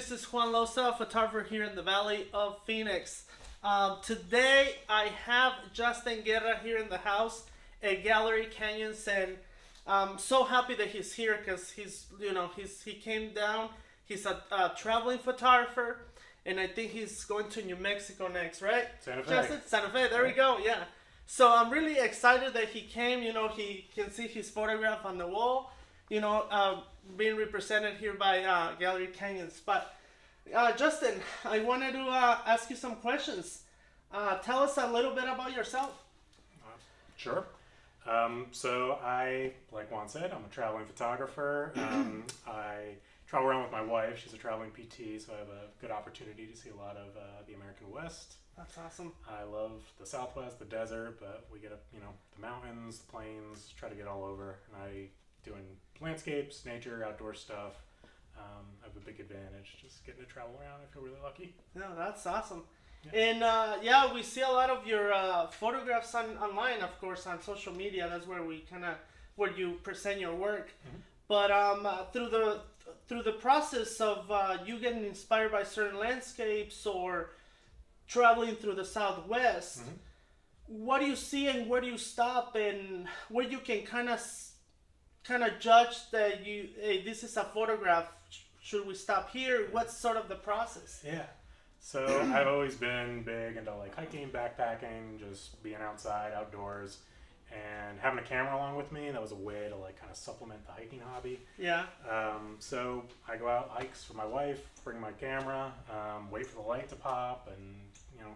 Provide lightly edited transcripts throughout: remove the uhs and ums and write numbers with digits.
This is Juan Loza, photographer here in the Valley of Phoenix. Today I have Justin Guerra here in the house at Gallery Canyons, and I'm so happy that he's here because he came down. He's a traveling photographer, and I think he's going to New Mexico next, right? Santa Fe. Justin, Santa Fe. There we go. Yeah. So I'm really excited that he came. He can see his photograph on the wall. Being represented here by Gallery Canyons. But Justin, I wanted to ask you some questions. Tell us a little bit about yourself. Sure. So I, like Juan said, I'm a traveling photographer. I travel around with my wife. She's a traveling PT, so I have a good opportunity to see a lot of the American West. That's awesome. I love the Southwest, the desert, but we get up, the mountains, the plains, try to get all over. And I doing landscapes, nature, outdoor stuff. I have a big advantage just getting to travel around. I feel really lucky. Yeah, that's awesome. Yeah. And we see a lot of your photographs online, of course, on social media. That's where where you present your work. Mm-hmm. But through the process of you getting inspired by certain landscapes or traveling through the Southwest, Mm-hmm. what do you see and where do you stop, and where you can kind of judge that this is a photograph? Should we stop here? What's sort of the process? Yeah. So I've always been big into like hiking, backpacking, just being outside, outdoors, and having a camera along with me. That was a way to like kind of supplement the hiking hobby. Yeah. So I go out hikes with my wife, bring my camera, wait for the light to pop, and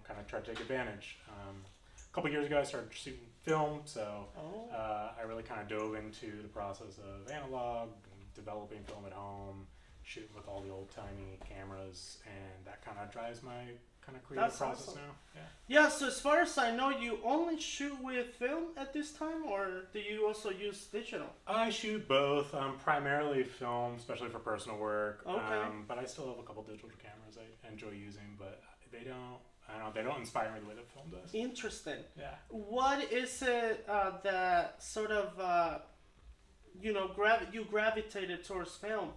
kind of try to take advantage. A couple years ago, I started shooting film, so I really kind of dove into the process of analog, developing film at home, shooting with all the old-timey cameras, and that kind of drives my kind of creative process awesome. now. Yeah, so as far as I know, you only shoot with film at this time, or do you also use digital? I shoot both, primarily film, especially for personal work, Okay. but I still have a couple digital cameras I enjoy using, but they don't inspire me the way that film does. Interesting. Yeah. What is it that sort of, you gravitated towards film?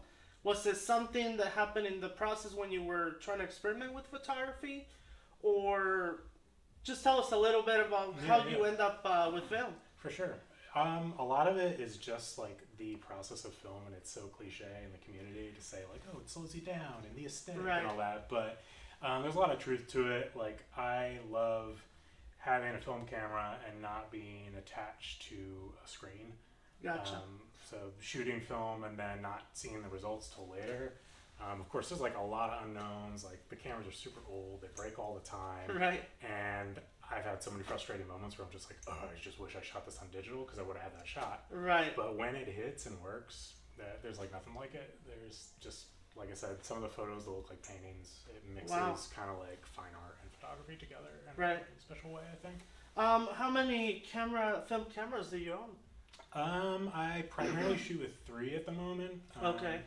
Was it something that happened in the process when you were trying to experiment with photography? Or just tell us a little bit about how you end up with film. For sure. A lot of it is just like the process of film, and it's so cliche in the community to say like, oh, it slows you down and the aesthetic and all that. But there's a lot of truth to it. Like, I love having a film camera and not being attached to a screen. Gotcha. So shooting film and then not seeing the results till later. Of course, there's like a lot of unknowns. Like, the cameras are super old; they break all the time. Right. And I've had so many frustrating moments where I'm just like, oh, I just wish I shot this on digital because I would have had that shot. Right. But when it hits and works, there's like nothing like it. There's just, like I said, some of the photos that look like paintings. It mixes kind of like fine art and photography together in a really special way, I think. How many film cameras do you own? I primarily shoot with 3 at the moment. Okay.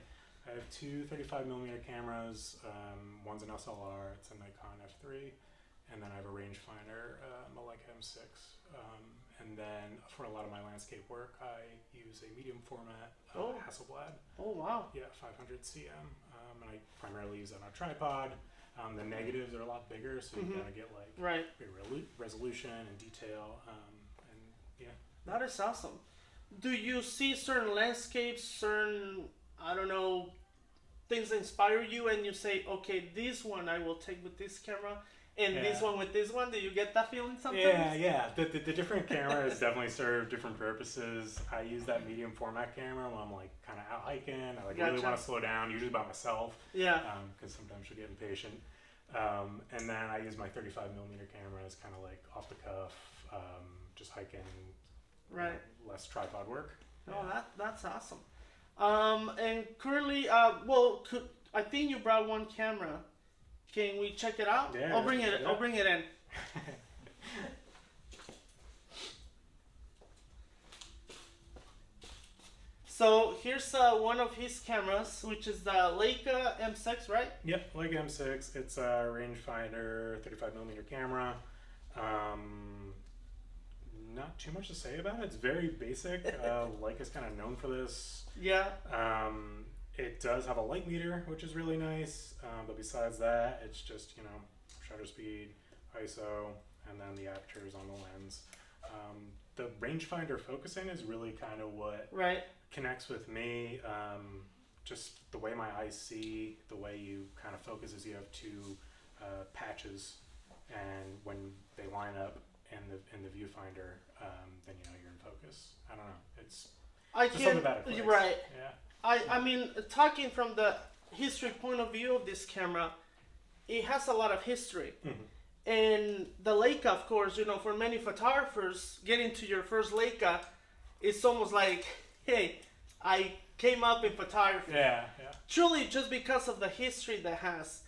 I have 2 35mm cameras. One's an SLR, it's a Nikon F3, and then I have a rangefinder, a Leica M6. And then for a lot of my landscape work, I use a medium format Hasselblad. Oh, wow. Yeah, 500 cm. And I primarily use that on a tripod. The negatives are a lot bigger, so you kind of get like big resolution and detail. And yeah. That is awesome. Do you see certain landscapes, certain, things that inspire you, and you say, okay, this one I will take with this camera, and this one with this one? Do you get that feeling sometimes? Yeah. The different cameras definitely serve different purposes. I use that medium format camera when I'm like kind of out hiking. I really want to slow down, usually by myself. Yeah. Because sometimes you'll get impatient. And then I use my 35mm camera as kind of like off the cuff, just hiking. Right. Less tripod work. Oh, that's awesome. And currently, I think you brought one camera. Can we check it out? Yeah. I'll bring it in. So here's one of his cameras, which is the Leica M6, right? Yep, Leica M6. It's a rangefinder, 35mm camera. Not too much to say about it. It's very basic. Leica's kind of known for this. Yeah. it does have a light meter, which is really nice. But besides that, it's just, shutter speed, ISO, and then the apertures on the lens. The rangefinder focusing is really kind of what Right. connects with me. Just the way my eyes see, the way you kind of focus is you have two patches, and when they line up in the viewfinder, then you're in focus. I don't know. It's just something about it. Clicks. Right. Yeah. I mean, talking from the history point of view of this camera, it has a lot of history. Mm-hmm. And the Leica, of course, for many photographers, getting to your first Leica, it's almost like, hey, I came up in photography. Yeah. Truly, just because of the history that has.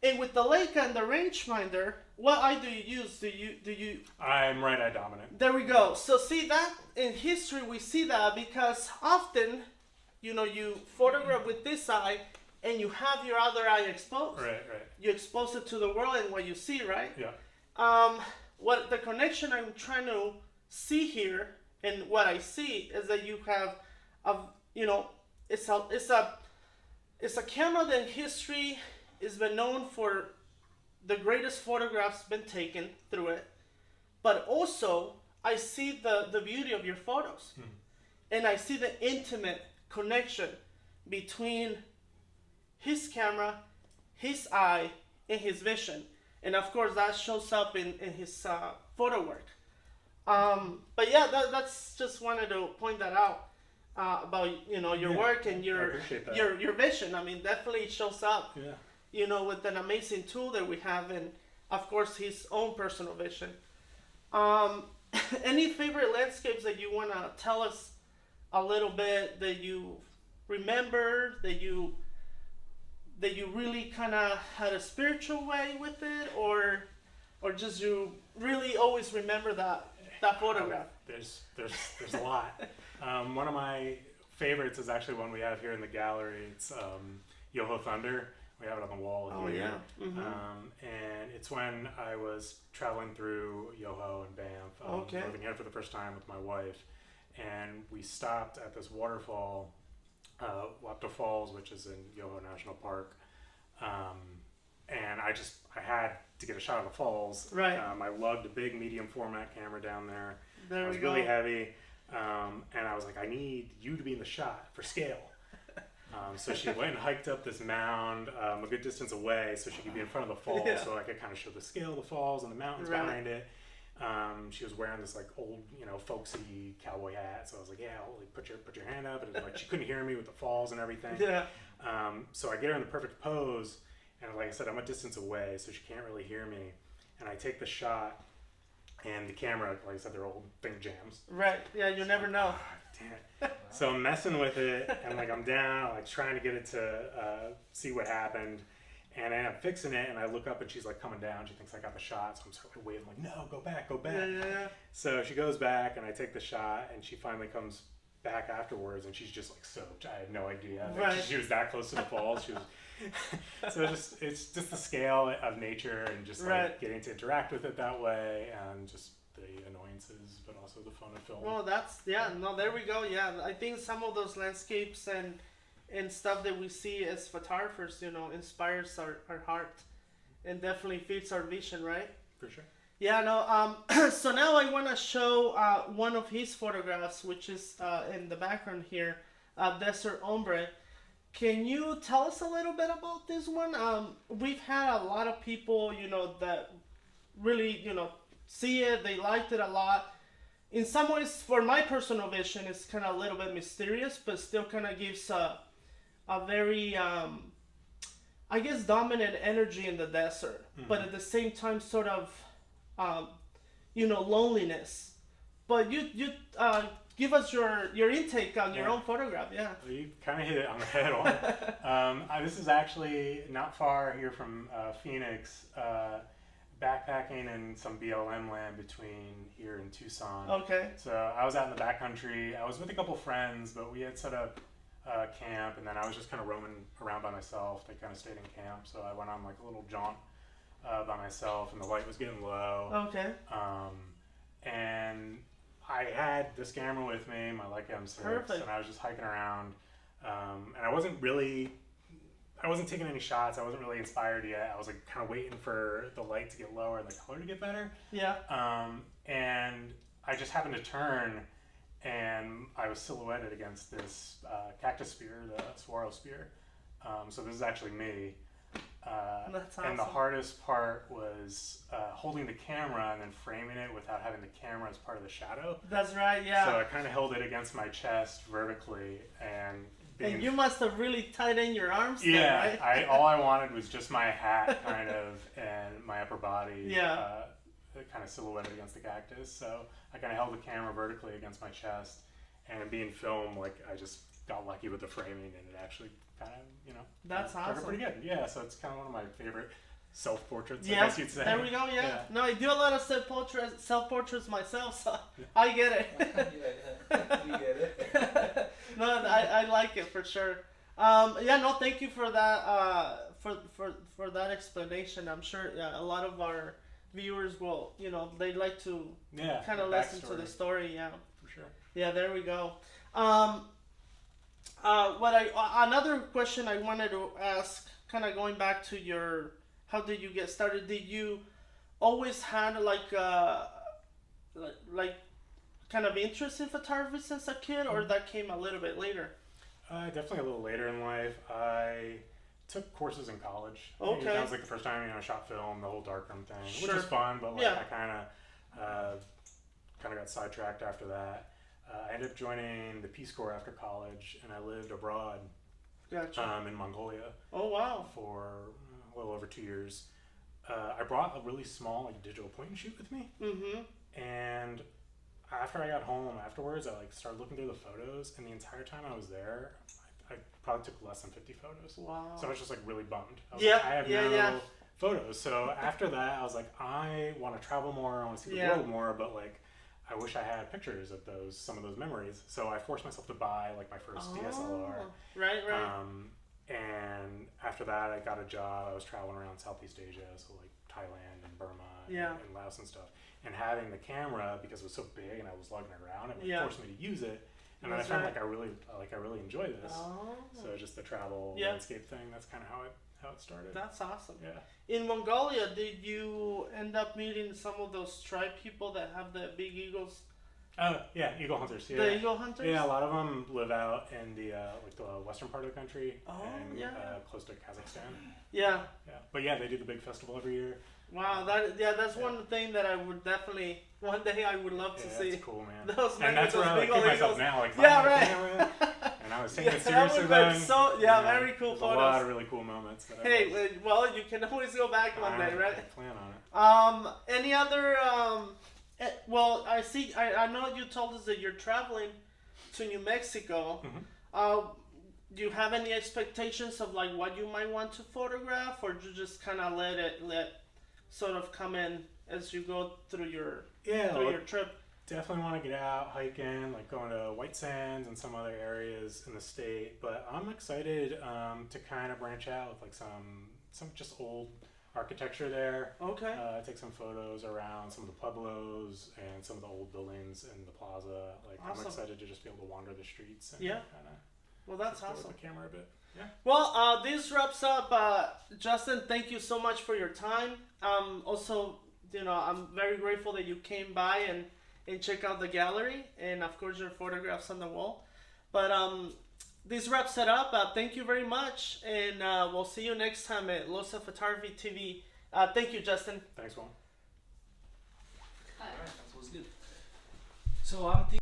And with the Leica and the rangefinder, what eye do you use? Do you? I'm right eye dominant. There we go. So see that in history we see that because often, you photograph with this eye and you have your other eye exposed. Right. You expose it to the world and what you see, right? Yeah. What the connection I'm trying to see here and what I see is that you have, it's a camera that in history has been known for the greatest photographs been taken through it, but also I see the beauty of your photos, and I see the intimate connection between his camera, his eye, and his vision, and of course that shows up in his photo work. But yeah, that's just wanted to point that out about your work and your vision. I mean, definitely shows up. Yeah. With an amazing tool that we have, and of course his own personal vision. Any favorite landscapes that you want to tell us a little bit that you remember, that you really kind of had a spiritual way with it, or just you really always remember that photograph? There's a lot. One of my favorites is actually one we have here in the gallery. It's Yoho Thunder. We have it on the wall here. Yeah. Mm-hmm. And it's when I was traveling through Yoho and Banff, living here for the first time with my wife, and we stopped at this waterfall, Wapto Falls, which is in Yoho National Park. And I had to get a shot of the falls. Right. I lugged a big medium format camera down there. There it was really heavy, and I was like, I need you to be in the shot for scale. So she went and hiked up this mound a good distance away so she could be in front of the falls, so I could kind of show the scale of the falls and the mountains behind it. She was wearing this like old, folksy cowboy hat, so I was like, put your hand up, and like she couldn't hear me with the falls and everything. Yeah. So I get her in the perfect pose, and like I said, I'm a distance away, so she can't really hear me, and I take the shot, and the camera, like I said, their old thing jams. Right. Yeah. You never know. Damn it. So I'm messing with it, and like I'm down, like trying to get it to see what happened, and I end up fixing it, and I look up, and she's like coming down. She thinks I got the shot, so I'm sort of waving like, no, go back. Yeah. So she goes back, and I take the shot, and she finally comes back afterwards, and she's just like soaked. I had no idea that she was that close to the falls. She was so it's just the scale of nature, and just like getting to interact with it that way, and just the annoyances, but also the fun of film. Well, there we go. Yeah, I think some of those landscapes and stuff that we see as photographers, inspires our heart and definitely feeds our vision, right? For sure. Yeah, no. So now I want to show one of his photographs, which is in the background here, Desert Ombre. Can you tell us a little bit about this one? We've had a lot of people, that really, see it. They liked it a lot. In some ways, for my personal vision, it's kind of a little bit mysterious, but still kind of gives a very, I guess, dominant energy in the desert. Mm-hmm. But at the same time, sort of, loneliness. But you give us your intake on your own photograph. Yeah. Well, you kind of hit it on the head on. This is actually not far here from Phoenix. Backpacking in some BLM land between here and Tucson. Okay. So I was out in the backcountry. I was with a couple friends, but we had set up camp, and then I was just kind of roaming around by myself. They kind of stayed in camp, so I went on like a little jaunt by myself, and the light was getting low. Okay. And I had this camera with me, my Leica M6, Perfect. and I was just hiking around And I wasn't taking any shots. I wasn't really inspired yet. I was like kind of waiting for the light to get lower and the color to get better. Yeah. And I just happened to turn, and I was silhouetted against this cactus spear, the saguaro spear. So this is actually me. That's awesome. And the hardest part was holding the camera and then framing it without having the camera as part of the shadow. That's right, yeah. So I kind of held it against my chest vertically, and you must have really tightened your arms. Yeah, then, right? all I wanted was just my hat, kind of, and my upper body. Yeah. Kind of silhouetted against the cactus. So I kind of held the camera vertically against my chest, and being filmed, like I just got lucky with the framing, and it actually kind of, That's turned out awesome. pretty good. Yeah, so it's kind of one of my favorite self-portraits, Yeah, I guess you'd say. there we go. Yeah. No, I do a lot of self-portraits myself, so I get it. You get it. No, I like it for sure. Yeah, no, thank you for that. For that explanation. I'm sure a lot of our viewers will, they like to kind of listen to the story. Yeah, for sure. Yeah, there we go. Another question I wanted to ask, kind of going back to how did you get started? Did you always had like kind of interest in photography since a kid, or that came a little bit later? Definitely a little later in life. I took courses in college. Okay. That was like the first time I shot film, the whole darkroom thing, Sure. which was fun. But Yeah. I kind of got sidetracked after that. I ended up joining the Peace Corps after college, and I lived abroad. Gotcha. In Mongolia. Oh wow. For a little over 2 years. I brought a really small digital point and shoot with me. Mm-hmm. And after I got home, afterwards, I started looking through the photos, and the entire time I was there, I probably took less than 50 photos. Wow. So I was just really bummed. I was Yeah, like, I have yeah, no yeah. photos. So after that, I was like, I want to travel more. I want to see the Yeah. world more. But I wish I had pictures of some of those memories. So I forced myself to buy my first DSLR. Right. And after that, I got a job. I was traveling around Southeast Asia, so Thailand and Burma and Laos and stuff. And having the camera, because it was so big and I was lugging it around, it forced me to use it. And then I found I really enjoy this. Oh. So just the travel landscape thing, that's kind of how it started. That's awesome. Yeah. In Mongolia, did you end up meeting some of those tribe people that have the big eagles? Yeah, eagle hunters. Yeah. The eagle hunters? Yeah, a lot of them live out in the the western part of the country, and close to Kazakhstan. Yeah. Yeah, but yeah, they do the big festival every year. Wow, that's one thing that I would definitely one day I would love to see. That's cool, man. And that's where I keep myself now, right. And I was taking it seriously then. Very cool There's photos. A lot of really cool moments. Well, you can always go back one day, right? I plan on it. Any other? Well, I know you told us that you're traveling to New Mexico. Mm-hmm. Do you have any expectations of what you might want to photograph, or do you just kind of let sort of come in as you go through your trip? Definitely want to get out hiking, going to White Sands and some other areas in the state. But I'm excited to kind of branch out with some just old architecture there. Okay. Take some photos around some of the pueblos and some of the old buildings in the plaza. Awesome. I'm excited to just be able to wander the streets and Well, that's awesome. With the camera a bit. Yeah. Well, this wraps up. Justin, thank you so much for your time. Also, I'm very grateful that you came by and check out the gallery, and of course your photographs on the wall. But this wraps it up. Thank you very much, and we'll see you next time at Losa Photography TV. Thank you, Justin. Thanks, Juan. All right, that was good. So I'm thinking.